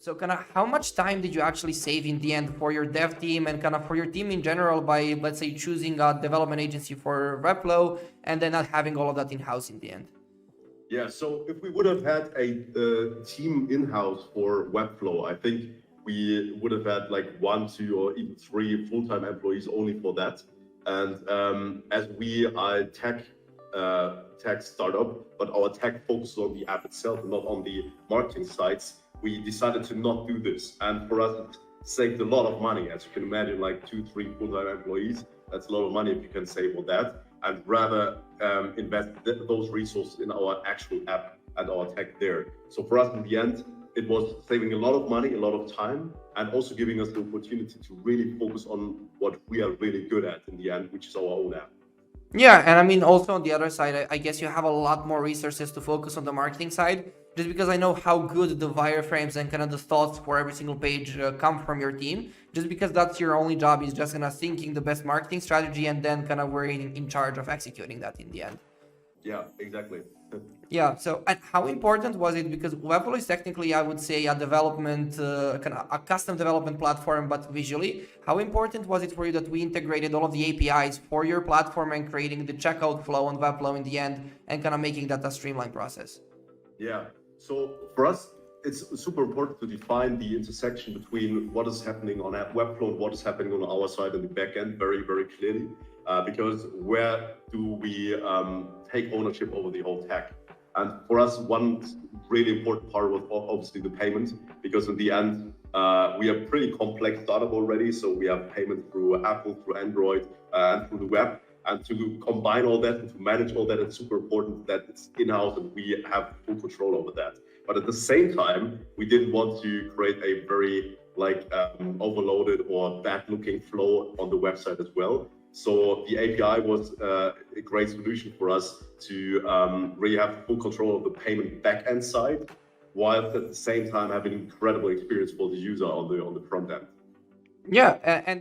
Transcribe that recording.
So kind of how much time did you actually save in the end for your dev team and kind of for your team in general by, let's say, choosing a development agency for Webflow and then not having all of that in-house in the end? Yeah, so if we would have had a team in-house for Webflow, I think we would have had like 1, 2, or even 3 full-time employees only for that. And as we are a tech startup, but our tech focuses on the app itself, not on the marketing sites, we decided to not do this. And for us, it saved a lot of money. As you can imagine, like 2, 3 full-time employees, that's a lot of money if you can save all that, and rather invest those resources in our actual app and our tech there. So for us, in the end, it was saving a lot of money, a lot of time, and also giving us the opportunity to really focus on what we are really good at in the end, which is our own app. Yeah, and I mean, also on the other side, I guess you have a lot more resources to focus on the marketing side, just because I know how good the wireframes and kind of the thoughts for every single page come from your team, just because that's your only job is just kind of thinking the best marketing strategy and then kind of we're in charge of executing that in the end. Yeah, exactly. Yeah, so and how important was it? Because Webflow is technically, I would say, a development, kind of a custom development platform, but visually. How important was it for you that we integrated all of the APIs for your platform and creating the checkout flow on Webflow in the end and kind of making that a streamlined process? Yeah, so for us, it's super important to define the intersection between what is happening on Webflow and what is happening on our side in the backend very, very clearly. Because where do we take ownership over the whole tech? And for us, one really important part was obviously the payment, because in the end, we are a pretty complex startup already. So we have payment through Apple, through Android, and through the web. And to combine all that and to manage all that, it's super important that it's in-house and we have full control over that. But at the same time, we didn't want to create a very overloaded or bad-looking flow on the website as well. So the API was a great solution for us to really have full control of the payment back-end side, while at the same time having incredible experience for the user on the front end. Yeah, and